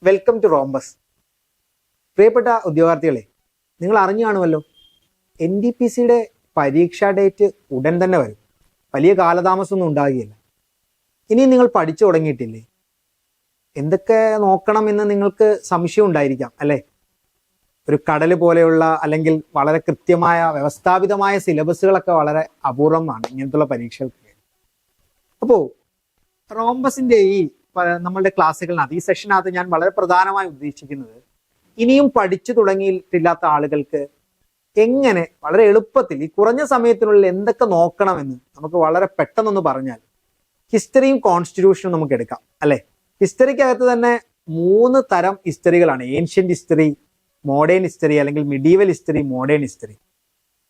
Welcome to rhombus. പ്രിയപ്പെട്ട ഉദ്യോഗാർത്ഥികളെ, നിങ്ങൾ അറിഞ്ഞു കാണുമല്ലോ, NTPCയുടെ പരീക്ഷാ ഡേറ്റ് ഉടൻ തന്നെ വരും. വലിയ കാലതാമസമൊന്നും ഉണ്ടാകുകയില്ല. ഇനി നിങ്ങൾ പഠിച്ചു തുടങ്ങിയിട്ടില്ലേ? എന്തൊക്കെ നോക്കണമെന്ന് നിങ്ങൾക്ക് സംശയം ഉണ്ടായിരിക്കാം അല്ലേ? ഒരു കടൽ പോലെയുള്ള അല്ലെങ്കിൽ വളരെ കൃത്യമായ വ്യവസ്ഥാപിതമായ സിലബസുകളൊക്കെ വളരെ അപൂർവമാണ് ഇങ്ങനത്തുള്ള പരീക്ഷകൾക്ക്. അപ്പോൾ റോംബസിന്റെ നമ്മളുടെ ക്ലാസ്സുകളിനകത്ത്, ഈ സെഷനകത്ത് ഞാൻ വളരെ പ്രധാനമായി ഉദ്ദേശിക്കുന്നത്, ഇനിയും പഠിച്ചു തുടങ്ങിയിട്ടില്ലാത്ത ആളുകൾക്ക് എങ്ങനെ വളരെ എളുപ്പത്തിൽ ഈ കുറഞ്ഞ സമയത്തിനുള്ളിൽ എന്തൊക്കെ നോക്കണമെന്ന് നമുക്ക് വളരെ പെട്ടെന്നൊന്ന് പറഞ്ഞാൽ, ഹിസ്റ്ററിയും കോൺസ്റ്റിറ്റ്യൂഷനും നമുക്ക് എടുക്കാം അല്ലെ. ഹിസ്റ്ററിക്കകത്ത് തന്നെ 3 തരം ഹിസ്റ്ററികളാണ്: ഏൻഷ്യന്റ് ഹിസ്റ്ററി, മോഡേൺ ഹിസ്റ്ററി, അല്ലെങ്കിൽ മിഡീവൽ ഹിസ്റ്ററി, മോഡേൺ ഹിസ്റ്ററി.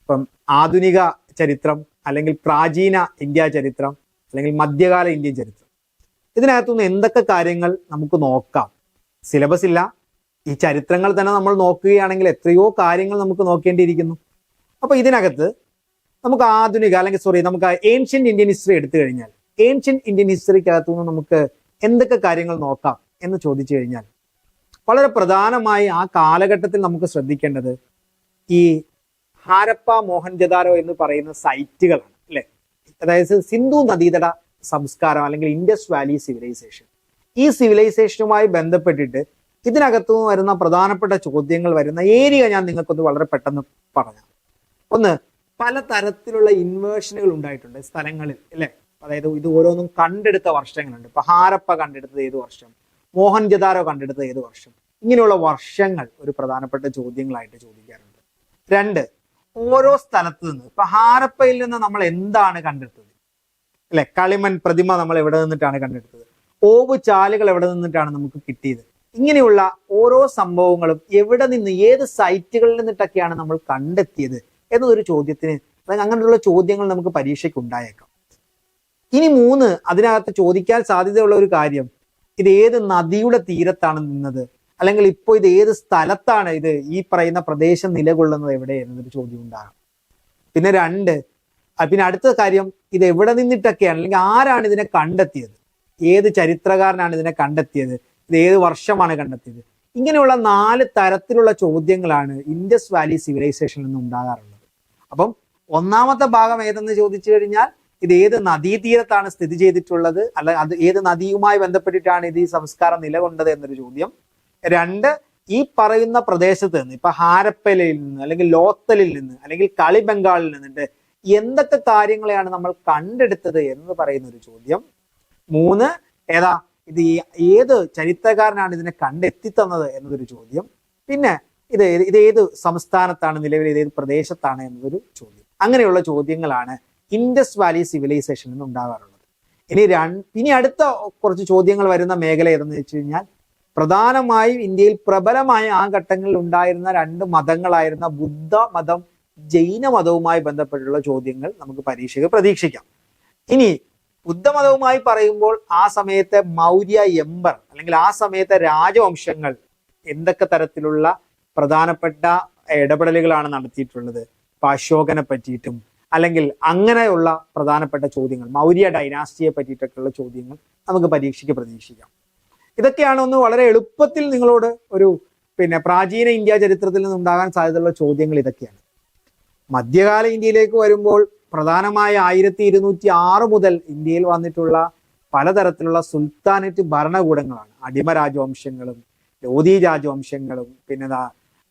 ഇപ്പം ആധുനിക ചരിത്രം, അല്ലെങ്കിൽ പ്രാചീന ഇന്ത്യ ചരിത്രം, അല്ലെങ്കിൽ മധ്യകാല ഇന്ത്യൻ ചരിത്രം. ഇതിനകത്തുനിന്ന് എന്തൊക്കെ കാര്യങ്ങൾ നമുക്ക് നോക്കാം? സിലബസ് ഇല്ല, ഈ ചരിത്രങ്ങൾ തന്നെ നമ്മൾ നോക്കുകയാണെങ്കിൽ എത്രയോ കാര്യങ്ങൾ നമുക്ക് നോക്കേണ്ടിയിരിക്കുന്നു. അപ്പൊ ഇതിനകത്ത് നമുക്ക് നമുക്ക് ഏൻഷ്യന്റ് ഇന്ത്യൻ ഹിസ്റ്ററി എടുത്തു കഴിഞ്ഞാൽ, ഏൻഷ്യന്റ് ഇന്ത്യൻ ഹിസ്റ്ററിക്കകത്തുനിന്ന് നമുക്ക് എന്തൊക്കെ കാര്യങ്ങൾ നോക്കാം എന്ന് ചോദിച്ചു കഴിഞ്ഞാൽ, വളരെ പ്രധാനമായി ആ കാലഘട്ടത്തിൽ നമുക്ക് ശ്രദ്ധിക്കേണ്ടത് ഈ ഹാരപ്പ, മോഹൻജദാരോ എന്ന് പറയുന്ന സൈറ്റുകളാണ് അല്ലെ. അതായത് സിന്ധു നദീതട സംസ്കാരം അല്ലെങ്കിൽ ഇൻഡസ് വാലി സിവിലൈസേഷൻ. ഈ സിവിലൈസേഷനുമായി ബന്ധപ്പെട്ടിട്ട് ഇതിനകത്തുനിന്ന് വരുന്ന പ്രധാനപ്പെട്ട ചോദ്യങ്ങൾ വരുന്ന ഏരിയ ഞാൻ നിങ്ങൾക്കൊന്ന് വളരെ പെട്ടെന്ന് പറയാം. ഒന്ന്, പല തരത്തിലുള്ള ഇൻവേർഷനുകൾ ഉണ്ടായിട്ടുണ്ട് സ്ഥലങ്ങളിൽ അല്ലെ. അതായത് ഇത് ഓരോന്നും കണ്ടെടുത്ത വർഷങ്ങളുണ്ട്. ഇപ്പൊ ഹാരപ്പ കണ്ടെടുത്തത് ഏത് വർഷം, മോഹൻജദാരോ കണ്ടെടുത്തത് ഏത് വർഷം, ഇങ്ങനെയുള്ള വർഷങ്ങൾ ഒരു പ്രധാനപ്പെട്ട ചോദ്യങ്ങളായിട്ട് ചോദിക്കാറുണ്ട്. 2, ഓരോ സ്ഥലത്ത് നിന്ന്, ഇപ്പൊ ഹാരപ്പയിൽ നിന്ന് നമ്മൾ എന്താണ് കണ്ടെടുത്തത് അല്ലെ. കളിമൺ പ്രതിമ നമ്മൾ എവിടെ നിന്നിട്ടാണ് കണ്ടെടുത്തത്, ഓവ് ചാലുകൾ എവിടെ നിന്നിട്ടാണ് നമുക്ക് കിട്ടിയത്, ഇങ്ങനെയുള്ള ഓരോ സംഭവങ്ങളും എവിടെ നിന്ന്, ഏത് സൈറ്റുകളിൽ നിന്നിട്ടൊക്കെയാണ് നമ്മൾ കണ്ടെത്തിയത് എന്നതൊരു ചോദ്യത്തിന്, അങ്ങനെയുള്ള ചോദ്യങ്ങൾ നമുക്ക് പരീക്ഷയ്ക്ക് ഉണ്ടായേക്കാം. ഇനി 3, അതിനകത്ത് ചോദിക്കാൻ സാധ്യതയുള്ള ഒരു കാര്യം, ഇത് ഏത് നദിയുടെ തീരത്താണ് നിന്നത്, അല്ലെങ്കിൽ ഇപ്പോൾ ഇത് ഏത് സ്ഥലത്താണ് ഇത് ഈ പറയുന്ന പ്രദേശം നിലകൊള്ളുന്നത് എവിടെ എന്നൊരു ചോദ്യം ഉണ്ടാകാം. പിന്നെ 2, പിന്നെ അടുത്ത കാര്യം, ഇത് എവിടെ നിന്നിട്ടൊക്കെയാണ്, അല്ലെങ്കിൽ ആരാണ് ഇതിനെ കണ്ടെത്തിയത്, ഏത് ചരിത്രകാരനാണ് ഇതിനെ കണ്ടെത്തിയത്, ഇത് ഏത് വർഷമാണ് കണ്ടെത്തിയത്. ഇങ്ങനെയുള്ള 4 തരത്തിലുള്ള ചോദ്യങ്ങളാണ് ഇൻഡസ് വാലി സിവിലൈസേഷനിൽ നിന്ന് ഉണ്ടാകാറുള്ളത്. അപ്പം ഒന്നാമത്തെ ഭാഗം ഏതെന്ന് ചോദിച്ചു കഴിഞ്ഞാൽ, ഇത് ഏത് നദീതീരത്താണ് സ്ഥിതി ചെയ്തിട്ടുള്ളത്, അല്ല അത് ഏത് നദിയുമായി ബന്ധപ്പെട്ടിട്ടാണ് ഇത് ഈ സംസ്കാരം നിലകൊണ്ടത് എന്നൊരു ചോദ്യം. 2, ഈ പറയുന്ന പ്രദേശത്ത് നിന്ന്, ഇപ്പൊ ഹാരപ്പലയിൽ നിന്ന്, അല്ലെങ്കിൽ ലോത്തലിൽ നിന്ന്, അല്ലെങ്കിൽ കളിബംഗാളിൽ നിന്നിട്ട് എന്തൊക്കെ കാര്യങ്ങളെയാണ് നമ്മൾ കണ്ടെടുത്തത് എന്ന് പറയുന്ന ഒരു ചോദ്യം. 3, ഇത് ഏത് ചരിത്രകാരനാണ് ഇതിനെ കണ്ടെത്തി തന്നത് എന്നതൊരു ചോദ്യം. പിന്നെ ഇത് ഏത് സംസ്ഥാനത്താണ് നിലവിൽ, ഏത് പ്രദേശത്താണ് എന്നതൊരു ചോദ്യം. അങ്ങനെയുള്ള ചോദ്യങ്ങളാണ് ഇൻഡസ് വാലി സിവിലൈസേഷനിൽ നിന്ന് ഉണ്ടാകാറുള്ളത്. ഇനി അടുത്ത കുറച്ച് ചോദ്യങ്ങൾ വരുന്ന മേഖല ഏതെന്ന് വെച്ച് കഴിഞ്ഞാൽ, പ്രധാനമായും ഇന്ത്യയിൽ പ്രബലമായ ആ ഘട്ടങ്ങളിൽ ഉണ്ടായിരുന്ന 2 മതങ്ങളായിരുന്ന ബുദ്ധ മതം, ജൈന മതവുമായി ബന്ധപ്പെട്ടുള്ള ചോദ്യങ്ങൾ നമുക്ക് പരീക്ഷയ്ക്ക് പ്രതീക്ഷിക്കാം. ഇനി ബുദ്ധമതവുമായി പറയുമ്പോൾ ആ സമയത്തെ മൗര്യ എംപർ, അല്ലെങ്കിൽ ആ സമയത്തെ രാജവംശങ്ങൾ എന്തൊക്കെ തരത്തിലുള്ള പ്രധാനപ്പെട്ട ഇടപെടലുകളാണ് നടത്തിയിട്ടുള്ളത്, ഇപ്പൊ അശോകനെ പറ്റിയിട്ടും, അല്ലെങ്കിൽ അങ്ങനെയുള്ള പ്രധാനപ്പെട്ട ചോദ്യങ്ങൾ, മൗര്യ ഡൈനാസ്റ്റിയെ പറ്റിയിട്ടൊക്കെയുള്ള ചോദ്യങ്ങൾ നമുക്ക് പരീക്ഷയ്ക്ക് പ്രതീക്ഷിക്കാം. ഇതൊക്കെയാണ് ഒന്ന് വളരെ എളുപ്പത്തിൽ നിങ്ങളോട് ഒരു പ്രാചീന ഇന്ത്യ ചരിത്രത്തിൽ നിന്നുണ്ടാകാൻ സാധ്യതയുള്ള ചോദ്യങ്ങൾ ഇതൊക്കെയാണ്. മധ്യകാല ഇന്ത്യയിലേക്ക് വരുമ്പോൾ പ്രധാനമായ 1206 മുതൽ ഇന്ത്യയിൽ വന്നിട്ടുള്ള പലതരത്തിലുള്ള സുൽത്താനറ്റ് ഭരണകൂടങ്ങളാണ്. അടിമ രാജവംശങ്ങളും, ലോധി രാജവംശങ്ങളും,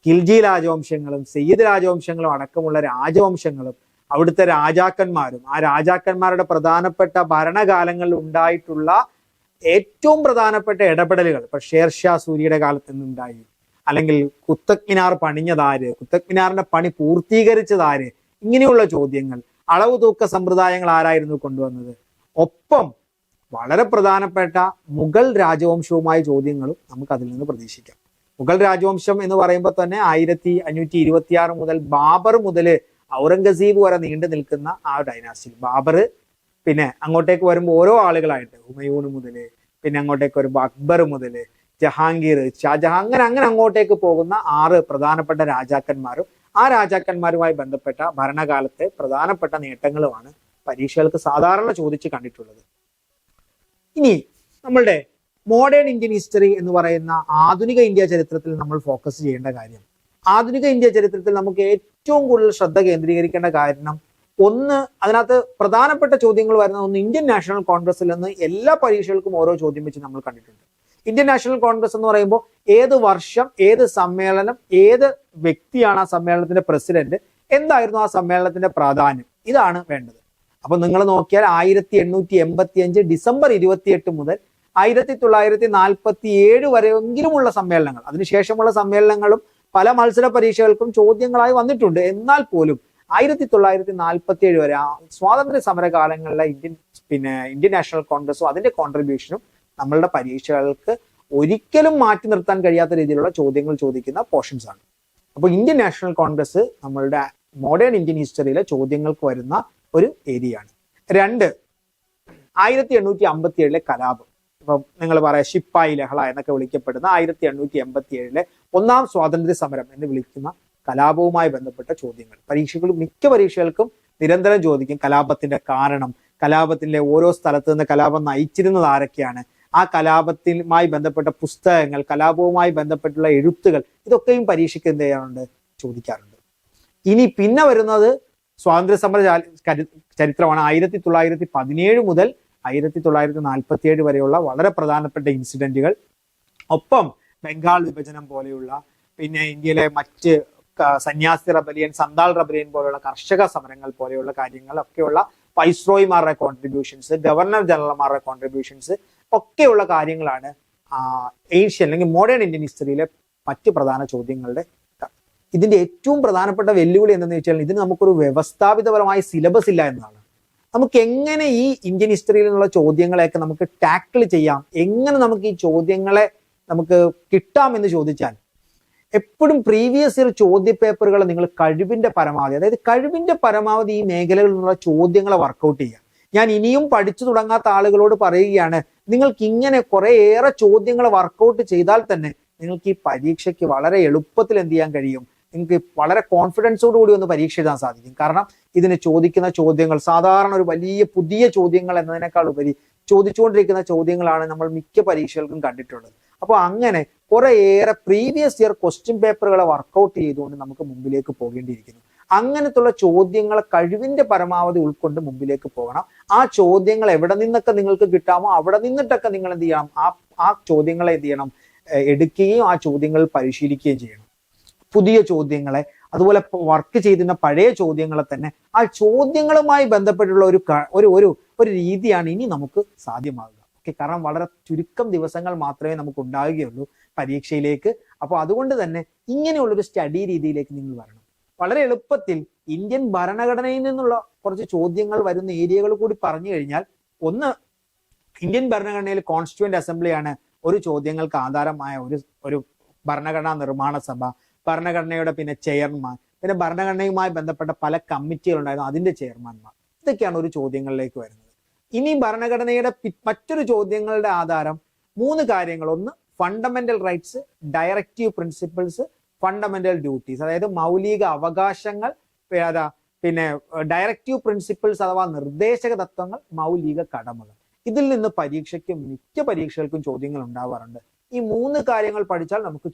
ഖിൽജി രാജവംശങ്ങളും, സയ്യിദ് രാജവംശങ്ങളും അടക്കമുള്ള രാജവംശങ്ങളും, അവിടുത്തെ രാജാക്കന്മാരും, ആ രാജാക്കന്മാരുടെ പ്രധാനപ്പെട്ട ഭരണകാലങ്ങളിൽ ഉണ്ടായിട്ടുള്ള ഏറ്റവും പ്രധാനപ്പെട്ട ഇടപെടലുകൾ, ഇപ്പൊ ഷേർഷാ സൂരിയുടെ കാലത്ത് നിന്നുണ്ടായി, അല്ലെങ്കിൽ കുത്തബ് മിനാർ പണിഞ്ഞതാര്, കുത്തബ് മിനാറിന്റെ പണി പൂർത്തീകരിച്ചതാര്, ഇങ്ങനെയുള്ള ചോദ്യങ്ങൾ. അളവ് തൂക്ക സമ്പ്രദായങ്ങൾ ആരായിരുന്നു കൊണ്ടുവന്നത്, ഒപ്പം വളരെ പ്രധാനപ്പെട്ട മുഗൾ രാജവംശവുമായ ചോദ്യങ്ങളും നമുക്ക് അതിൽ നിന്ന് പ്രതീക്ഷിക്കാം. മുഗൾ രാജവംശം എന്ന് പറയുമ്പോൾ തന്നെ 1526 മുതൽ ബാബർ മുതൽ ഔറംഗസീബ് വരെ നീണ്ടു നിൽക്കുന്ന ആ ഡൈനാസ്റ്റി. ബാബർ, പിന്നെ അങ്ങോട്ടേക്ക് വരുമ്പോൾ ഓരോ ആളുകളായിട്ട് ഹുമയൂൺ മുതൽ, പിന്നെ അങ്ങോട്ടേക്ക് വരുമ്പോൾ അക്ബർ മുതൽ ജഹാംഗീർ, ഷാജഹാൻ, അങ്ങനെ അങ്ങോട്ടേക്ക് പോകുന്ന 6 പ്രധാനപ്പെട്ട രാജാക്കന്മാരും ആ രാജാക്കന്മാരുമായി ബന്ധപ്പെട്ട ഭരണകാലത്തെ പ്രധാനപ്പെട്ട നേട്ടങ്ങളുമാണ് പരീക്ഷകൾക്ക് സാധാരണ ചോദിച്ച് കണ്ടിട്ടുള്ളത്. ഇനി നമ്മളുടെ മോഡേൺ ഇന്ത്യൻ ഹിസ്റ്ററി എന്ന് പറയുന്ന ആധുനിക ഇന്ത്യ ചരിത്രത്തിൽ നമ്മൾ ഫോക്കസ് ചെയ്യേണ്ട കാര്യം, ആധുനിക ഇന്ത്യ ചരിത്രത്തിൽ നമുക്ക് ഏറ്റവും കൂടുതൽ ശ്രദ്ധ കേന്ദ്രീകരിക്കേണ്ട കാരണം, ഒന്ന് അതിനകത്ത് പ്രധാനപ്പെട്ട ചോദ്യങ്ങൾ വരുന്ന ഒന്ന് ഇന്ത്യൻ നാഷണൽ കോൺഗ്രസിൽ നിന്ന് എല്ലാ പരീക്ഷകൾക്കും ഓരോ ചോദ്യം വെച്ച് നമ്മൾ കണ്ടിട്ടുണ്ട്. ഇന്ത്യൻ നാഷണൽ കോൺഗ്രസ് എന്ന് പറയുമ്പോൾ ഏത് വർഷം, ഏത് സമ്മേളനം, ഏത് വ്യക്തിയാണ് ആ സമ്മേളനത്തിന്റെ പ്രസിഡന്റ്, എന്തായിരുന്നു ആ സമ്മേളനത്തിന്റെ പ്രാധാന്യം, ഇതാണ് വേണ്ടത്. അപ്പൊ നിങ്ങൾ നോക്കിയാൽ 1885 ഡിസംബർ 28 മുതൽ 1947 വരെയെങ്കിലുമുള്ള സമ്മേളനങ്ങൾ, അതിനുശേഷമുള്ള സമ്മേളനങ്ങളും പല മത്സര പരീക്ഷകൾക്കും ചോദ്യങ്ങളായി വന്നിട്ടുണ്ട്. എന്നാൽ പോലും 1947 വരെ സ്വാതന്ത്ര്യ സമര കാലങ്ങളിലെ ഇന്ത്യൻ നാഷണൽ കോൺഗ്രസും അതിന്റെ കോൺട്രിബ്യൂഷനും നമ്മളുടെ പരീക്ഷകൾക്ക് ഒരിക്കലും മാറ്റി നിർത്താൻ കഴിയാത്ത രീതിയിലുള്ള ചോദ്യങ്ങൾ ചോദിക്കുന്ന പോർഷൻസ് ആണ്. അപ്പോൾ ഇന്ത്യൻ നാഷണൽ കോൺഗ്രസ് നമ്മളുടെ മോഡേൺ ഇന്ത്യൻ ഹിസ്റ്ററിയിലെ ചോദ്യങ്ങൾക്ക് വരുന്ന ഒരു ഏരിയയാണ്. 2, 1857 കലാപം. ഇപ്പം നിങ്ങൾ പറയാം ശിപ്പായി ലഹള എന്നൊക്കെ വിളിക്കപ്പെടുന്ന 1887 ഒന്നാം സ്വാതന്ത്ര്യ സമരം എന്ന് വിളിക്കുന്ന കലാപവുമായി ബന്ധപ്പെട്ട ചോദ്യങ്ങൾ മിക്ക പരീക്ഷകൾക്കും നിരന്തരം ചോദിക്കും. കലാപത്തിന്റെ കാരണം, കലാപത്തിലെ ഓരോ സ്ഥലത്ത് നിന്ന് കലാപം നയിച്ചിരുന്നത് ആരൊക്കെയാണ്, ആ കലാപത്തിലുമായി ബന്ധപ്പെട്ട പുസ്തകങ്ങൾ, കലാപവുമായി ബന്ധപ്പെട്ടുള്ള എഴുത്തുകൾ, ഇതൊക്കെയും പരീക്ഷയ്ക്ക് എന്ത് ചെയ്യാറുണ്ട്, ചോദിക്കാറുണ്ട്. ഇനി പിന്നെ വരുന്നത് സ്വാതന്ത്ര്യ സമര ചരിത്രമാണ്. 1917 മുതൽ 1947 വരെയുള്ള വളരെ പ്രധാനപ്പെട്ട ഇൻസിഡന്റുകൾ, ഒപ്പം ബംഗാൾ വിഭജനം പോലെയുള്ള, പിന്നെ ഇന്ത്യയിലെ മറ്റ് സന്യാസി റബലിയൻ, സന്താൾ റബലിയൻ പോലെയുള്ള കർഷക സമരങ്ങൾ പോലെയുള്ള കാര്യങ്ങളൊക്കെയുള്ള വൈസ്രോയിമാരുടെ കോൺട്രിബ്യൂഷൻസ്, ഗവർണർ ജനറൽമാരുടെ കോൺട്രിബ്യൂഷൻസ് ഒക്കെയുള്ള കാര്യങ്ങളാണ് ഏഷ്യൻ അല്ലെങ്കിൽ മോഡേൺ ഇന്ത്യൻ ഹിസ്റ്ററിയിലെ മറ്റ് പ്രധാന ചോദ്യങ്ങളുടെ. ഇതിന്റെ ഏറ്റവും പ്രധാനപ്പെട്ട വെല്ലുവിളി എന്തെന്ന് വെച്ചാൽ ഇതിന് നമുക്കൊരു വ്യവസ്ഥാപിതപരമായ സിലബസ് ഇല്ല എന്നതാണ്. നമുക്ക് എങ്ങനെ ഈ ഇന്ത്യൻ ഹിസ്റ്ററിയിൽ നിന്നുള്ള ചോദ്യങ്ങളെയൊക്കെ നമുക്ക് ടാക്കിൾ ചെയ്യാം, എങ്ങനെ നമുക്ക് ഈ ചോദ്യങ്ങളെ നമുക്ക് കിട്ടാമെന്ന് ചോദിച്ചാൽ, എപ്പോഴും പ്രീവിയസ് ഇയർ ചോദ്യ പേപ്പറുകൾ നിങ്ങൾ കഴിവിന്റെ പരമാവധി, അതായത് കഴിവിന്റെ പരമാവധി ഈ മേഖലകളിൽ നിന്നുള്ള ചോദ്യങ്ങളെ വർക്കൗട്ട് ചെയ്യുക. ഞാൻ ഇനിയും പഠിച്ചു തുടങ്ങാത്ത ആളുകളോട് പറയുകയാണ്, നിങ്ങൾക്ക് ഇങ്ങനെ കുറേയേറെ ചോദ്യങ്ങൾ വർക്കൗട്ട് ചെയ്താൽ തന്നെ നിങ്ങൾക്ക് ഈ പരീക്ഷയ്ക്ക് വളരെ എളുപ്പത്തിൽ എന്ത് ചെയ്യാൻ കഴിയും, നിങ്ങൾക്ക് വളരെ കോൺഫിഡൻസോട് കൂടി ഒന്ന് പരീക്ഷ എഴുതാൻ സാധിക്കും. കാരണം ഇതിന് ചോദിക്കുന്ന ചോദ്യങ്ങൾ സാധാരണ ഒരു വലിയ പുതിയ ചോദ്യങ്ങൾ എന്നതിനേക്കാൾ ഉപരി ചോദിച്ചുകൊണ്ടിരിക്കുന്ന ചോദ്യങ്ങളാണ് നമ്മൾ മിക്ക പരീക്ഷകൾക്കും കണ്ടിട്ടുള്ളത്. അപ്പോൾ അങ്ങനെ കുറേയേറെ പ്രീവിയസ് ഇയർ ക്വസ്റ്റ്യൻ പേപ്പറുകളെ വർക്കൗട്ട് ചെയ്തുകൊണ്ട് നമുക്ക് മുമ്പിലേക്ക് പോകേണ്ടിയിരിക്കുന്നു. അങ്ങനത്തുള്ള ചോദ്യങ്ങളെ കഴിവിന്റെ പരമാവധി ഉൾക്കൊണ്ട് മുമ്പിലേക്ക് പോകണം. ആ ചോദ്യങ്ങൾ എവിടെ നിന്നൊക്കെ നിങ്ങൾക്ക് കിട്ടാമോ അവിടെ നിന്നിട്ടൊക്കെ നിങ്ങൾ എന്ത് ചെയ്യണം, ആ ചോദ്യങ്ങളെ എന്ത് ചെയ്യണം, എടുക്കുകയും ആ ചോദ്യങ്ങൾ പരിശീലിക്കുകയും ചെയ്യണം. പുതിയ ചോദ്യങ്ങളെ, അതുപോലെ വർക്ക് ചെയ്തിരുന്ന പഴയ ചോദ്യങ്ങളെ തന്നെ ആ ചോദ്യങ്ങളുമായി ബന്ധപ്പെട്ടുള്ള ഒരു രീതിയാണ് ഇനി നമുക്ക് സാധ്യമാകുക. ഓക്കെ, കാരണം വളരെ ചുരുക്കം ദിവസങ്ങൾ മാത്രമേ നമുക്ക് ഉണ്ടാവുകയുള്ളൂ പരീക്ഷയിലേക്ക്. അപ്പോൾ അതുകൊണ്ട് തന്നെ ഇങ്ങനെയുള്ളൊരു സ്റ്റഡി രീതിയിലേക്ക് നിങ്ങൾ വരണം. വളരെ എളുപ്പത്തിൽ ഇന്ത്യൻ ഭരണഘടനയിൽ നിന്നുള്ള കുറച്ച് ചോദ്യങ്ങൾ വരുന്ന ഏരിയകൾ കൂടി പറഞ്ഞു കഴിഞ്ഞാൽ, ഒന്ന്, ഇന്ത്യൻ ഭരണഘടനയിൽ കോൺസ്റ്റിറ്റ്യൂവന്റ് അസംബ്ലിയാണ് ഒരു ചോദ്യങ്ങൾക്ക് ആധാരമായ ഒരു ഭരണഘടനാ നിർമ്മാണ സഭ, ഭരണഘടനയുടെ പിന്നെ ചെയർമാൻ, പിന്നെ ഭരണഘടനയുമായി ബന്ധപ്പെട്ട പല കമ്മിറ്റികൾ ഉണ്ടായിരുന്നു, അതിന്റെ ചെയർമാൻമാർ. ഇതൊക്കെയാണ് ഒരു ചോദ്യങ്ങളിലേക്ക് വരുന്നത്. ഇനി ഭരണഘടനയുടെ മറ്റൊരു ചോദ്യങ്ങളുടെ ആധാരം 3 കാര്യങ്ങൾ. ഒന്ന്, fundamental rights, directive principles, fundamental duties, അതായത് മൗലിക അവകാശങ്ങൾ, പിന്നെ ഡയറക്റ്റീവ് പ്രിൻസിപ്പിൾസ് അഥവാ നിർദ്ദേശക തത്വങ്ങൾ, മൗലിക കടമകൾ. ഇതിൽ നിന്ന് മിക്ക പരീക്ഷകൾക്കും ചോദ്യങ്ങൾ ഉണ്ടാവാറുണ്ട്. ഈ 3 കാര്യങ്ങൾ പഠിച്ചാൽ നമുക്ക്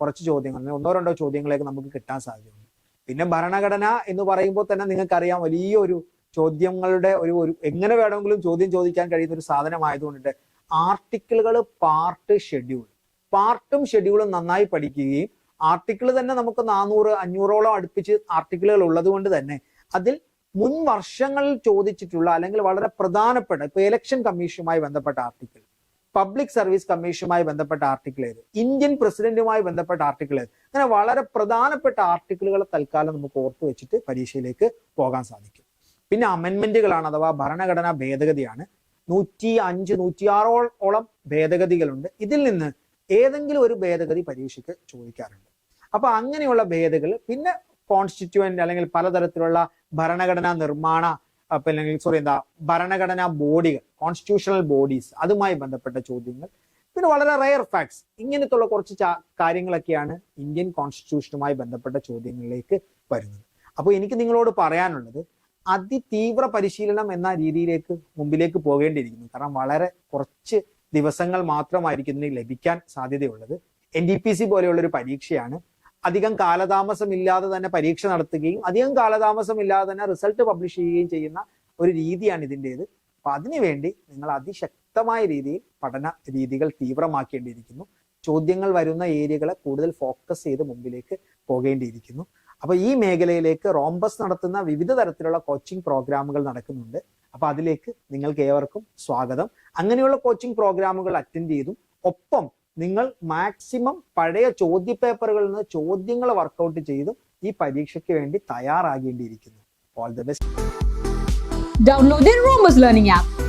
കുറച്ച് ചോദ്യങ്ങൾ 1-2 ചോദ്യങ്ങളിലേക്ക് നമുക്ക് കിട്ടാൻ സാധ്യതയുണ്ട്. പിന്നെ ഭരണഘടന എന്ന് പറയുമ്പോൾ തന്നെ നിങ്ങൾക്കറിയാം, വലിയൊരു ചോദ്യങ്ങളുടെ ഒരു എങ്ങനെ വേണമെങ്കിലും ചോദ്യം ചോദിക്കാൻ കഴിയുന്ന ഒരു സാധനമായതുകൊണ്ടിട്ട് ആർട്ടിക്കിളുകൾ, പാർട്ടും ഷെഡ്യൂളും നന്നായി പഠിക്കുകയും, ആർട്ടിക്കിൾ തന്നെ നമുക്ക് 400-500ഓളം അടുപ്പിച്ച് ആർട്ടിക്കിളുകൾ ഉള്ളത് കൊണ്ട് തന്നെ അതിൽ മുൻ വർഷങ്ങളിൽ ചോദിച്ചിട്ടുള്ള അല്ലെങ്കിൽ വളരെ പ്രധാനപ്പെട്ട, ഇപ്പൊ ഇലക്ഷൻ കമ്മീഷനുമായി ബന്ധപ്പെട്ട ആർട്ടിക്കിൾ, പബ്ലിക് സർവീസ് കമ്മീഷനുമായി ബന്ധപ്പെട്ട ആർട്ടിക്കിൾ ഏത്, ഇന്ത്യൻ പ്രസിഡന്റുമായി ബന്ധപ്പെട്ട ആർട്ടിക്കിൾ ഏത്, അങ്ങനെ വളരെ പ്രധാനപ്പെട്ട ആർട്ടിക്കിളുകൾ തൽക്കാലം നമുക്ക് ഓർത്തു വെച്ചിട്ട് പരീക്ഷയിലേക്ക് പോകാൻ സാധിക്കും. പിന്നെ അമെന്മെന്റുകളാണ്, അഥവാ ഭരണഘടനാ ഭേദഗതിയാണ്. 105-106ഓളം ഭേദഗതികളുണ്ട്. ഇതിൽ നിന്ന് ഏതെങ്കിലും ഒരു ഭേദഗതി പരീക്ഷയ്ക്ക് ചോദിക്കാറുണ്ട്. അപ്പൊ അങ്ങനെയുള്ള ഭേദഗതി, പിന്നെ കോൺസ്റ്റിറ്റ്യൂവന്റ് അല്ലെങ്കിൽ പലതരത്തിലുള്ള ഭരണഘടനാ നിർമ്മാണ ഭരണഘടനാ ബോഡികൾ, കോൺസ്റ്റിറ്റ്യൂഷണൽ ബോഡീസ്, അതുമായി ബന്ധപ്പെട്ട ചോദ്യങ്ങൾ, പിന്നെ വളരെ റയർ ഫാക്ട്സ്, ഇങ്ങനത്തുള്ള കുറച്ച് കാര്യങ്ങളൊക്കെയാണ് ഇന്ത്യൻ കോൺസ്റ്റിറ്റ്യൂഷനുമായി ബന്ധപ്പെട്ട ചോദ്യങ്ങളിലേക്ക് വരുന്നത്. അപ്പോൾ എനിക്ക് നിങ്ങളോട് പറയാനുള്ളത്, അതിതീവ്ര പരിശീലനം എന്ന രീതിയിലേക്ക് മുമ്പിലേക്ക് പോകേണ്ടിയിരിക്കുന്നു. കാരണം വളരെ കുറച്ച് ദിവസങ്ങൾ മാത്രമായിരിക്കും ഇതിന് ലഭിക്കാൻ സാധ്യതയുള്ളത്. NDPC പോലെയുള്ള ഒരു പരീക്ഷയാണ്. അധികം കാലതാമസമില്ലാതെ തന്നെ പരീക്ഷ നടത്തുകയും അധികം കാലതാമസമില്ലാതെ തന്നെ റിസൾട്ട് പബ്ലിഷ് ചെയ്യുകയും ചെയ്യുന്ന ഒരു രീതിയാണ് ഇതിൻ്റെത്. അപ്പൊ അതിനുവേണ്ടി നിങ്ങൾ അതിശക്തമായ രീതിയിൽ പഠന രീതികൾ തീവ്രമാക്കേണ്ടിയിരിക്കുന്നു. ചോദ്യങ്ങൾ വരുന്ന ഏരിയകളെ കൂടുതൽ ഫോക്കസ് ചെയ്ത് മുമ്പിലേക്ക് പോകേണ്ടിയിരിക്കുന്നു. അപ്പൊ ഈ മേഖലയിലേക്ക് റോംബസ് നടത്തുന്ന വിവിധ തരത്തിലുള്ള കോച്ചിങ് പ്രോഗ്രാമുകൾ നടക്കുന്നുണ്ട്. അപ്പൊ അതിലേക്ക് നിങ്ങൾക്ക് ഏവർക്കും സ്വാഗതം. അങ്ങനെയുള്ള കോച്ചിങ് പ്രോഗ്രാമുകൾ അറ്റൻഡ് ചെയ്തും ഒപ്പം നിങ്ങൾ മാക്സിമം പഴയ ചോദ്യപേപ്പറുകളിൽ നിന്ന് ചോദ്യങ്ങൾ വർക്കൗട്ട് ചെയ്തും ഈ പരീക്ഷയ്ക്ക് വേണ്ടി തയ്യാറാകേണ്ടിയിരിക്കുന്നു. All the best. Download the Rhombus Learning app.